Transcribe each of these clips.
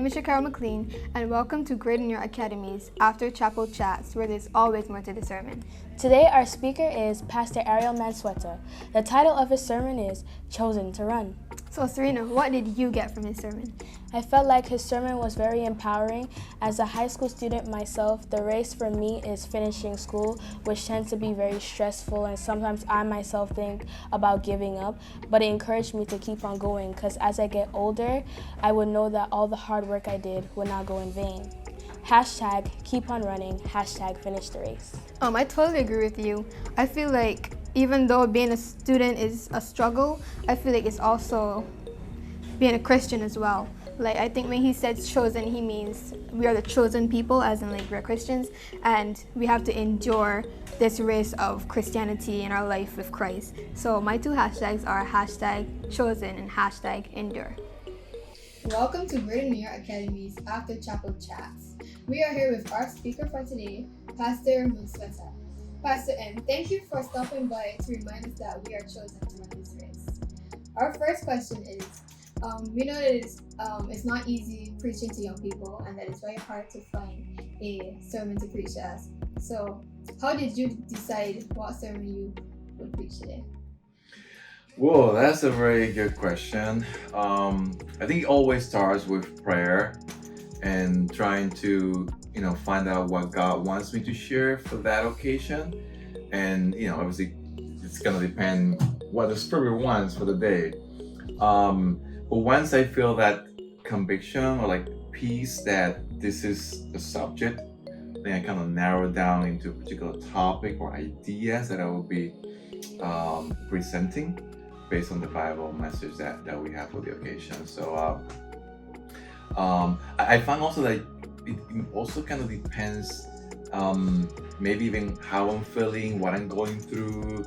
is Shakara McLean, and welcome to Great in Your Academy's After Chapel Chats, where there's always more to the sermon. Today, our speaker is Pastor Ariel Manzueta. The title of his sermon is Chosen to Run. So, Serena, what did you get from his sermon? I felt like his sermon was very empowering. As a high school student myself, the race for me is finishing school, which tends to be very stressful, and sometimes I myself think about giving up, but it encouraged me to keep on going, because as I get older, I would know that all the hard work I did would not go in vain. Hashtag keep on running, hashtag finish the race. I totally agree with you. I feel like even though being a student is a struggle, I feel like it's also being a Christian as well. Like, I think when he says chosen, he means we are the chosen people, as in like we're Christians, and we have to endure this race of Christianity in our life with Christ. So my two hashtags are hashtag chosen and hashtag endure. Welcome to Great in Your Academy's After Chapel Chats. We are here with our speaker for today, Pastor Manzueta. Pastor M, thank you for stopping by to remind us that we are chosen to run this race. Our first question is, we know that it's not easy preaching to young people and that it's very hard to find a sermon to preach to us. So how did you decide what sermon you would preach today? Well, that's a very good question. I think it always starts with prayer and trying to, find out what God wants me to share for that occasion. And, obviously it's going to depend what the Spirit wants for the day. But once I feel that conviction or like peace that this is the subject, then I kind of narrow down into a particular topic or ideas that I will be presenting based on the Bible message that we have for the occasion. So I find also that it also kind of depends, maybe even how I'm feeling, what I'm going through,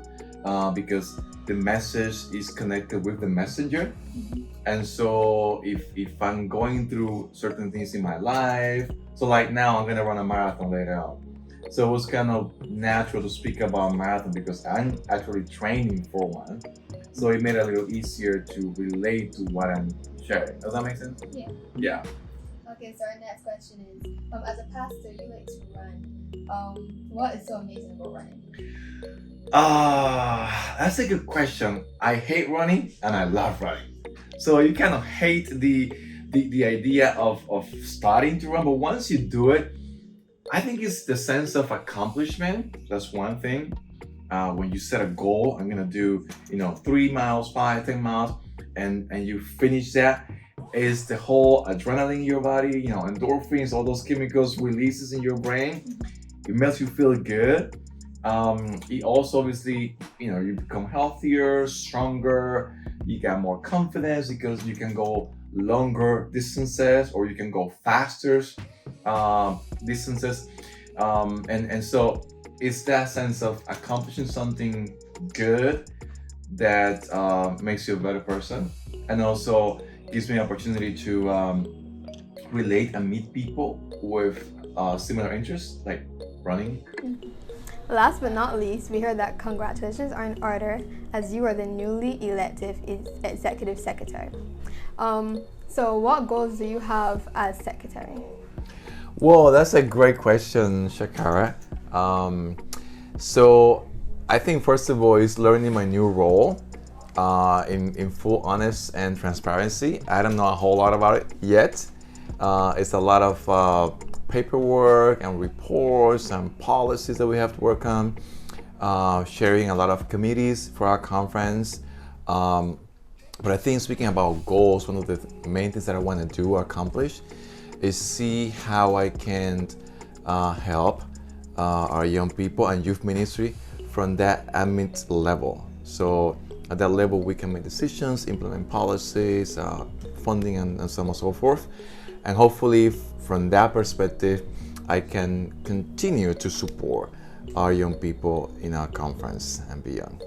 because the message is connected with the messenger. And so if I'm going through certain things in my life, so like now I'm gonna run a marathon later on. So it was kind of natural to speak about marathon because I'm actually training for one. So it made it a little easier to relate to what I'm sharing. Does that make sense? Yeah. Okay, so our next question is, as a pastor, you like to run. What is so amazing about running? That's a good question. I hate running and I love running. So you kind of hate the idea of starting to run, but once you do it, I think it's the sense of accomplishment. That's one thing. When you set a goal, I'm gonna do 3 miles, 5, 10 miles, and you finish that, is the whole adrenaline in your body, endorphins, all those chemicals releases in your brain. It makes you feel good. It also obviously, you become healthier, stronger, you got more confidence because you can go longer distances or you can go faster distances. And so it's that sense of accomplishing something good that makes you a better person, and also gives me an opportunity to relate and meet people with similar interests like running. Last but not least, we heard that congratulations are in order as you are the newly elected executive secretary. So what goals do you have as secretary? Well, that's a great question, Shakara. So I think first of all is learning my new role in full honest and transparency. I don't know a whole lot about it yet. It's a lot of paperwork and reports and policies that we have to work on, sharing a lot of committees for our conference. But I think speaking about goals, one of the main things that I want to do or accomplish is see how I can help our young people and youth ministry from that admin level. So at that level, we can make decisions, implement policies, funding, and so on and so forth. And hopefully, from that perspective, I can continue to support our young people in our conference and beyond.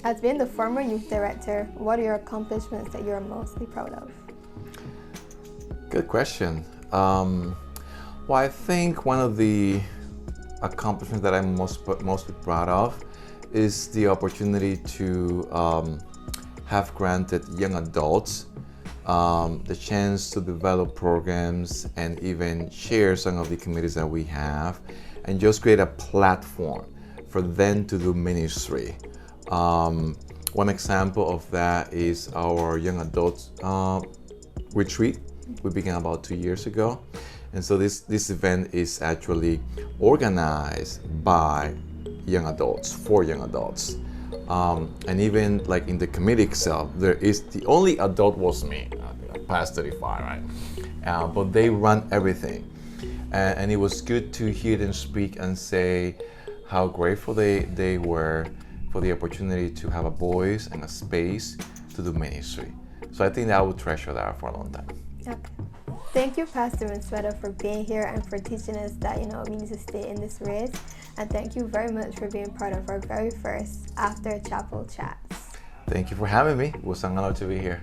As being the former youth director, what are your accomplishments that you're mostly proud of? Good question. Well, I think one of the accomplishments that I'm mostly proud of is the opportunity to have granted young adults the chance to develop programs and even share some of the committees that we have, and just create a platform for them to do ministry. One example of that is our young adults retreat. We began about 2 years ago. And so this event is actually organized by young adults, for young adults. And even like in the committee itself, there is the only adult was me, past 35, right? But they run everything. And it was good to hear them speak and say how grateful they were for the opportunity to have a voice and a space to do ministry. So I think that I will treasure that for a long time. Okay. Thank you, Pastor Manzueta, for being here and for teaching us that, we need to stay in this race. And thank you very much for being part of our very first After Chapel Chats. Thank you for having me. It was an honor to be here.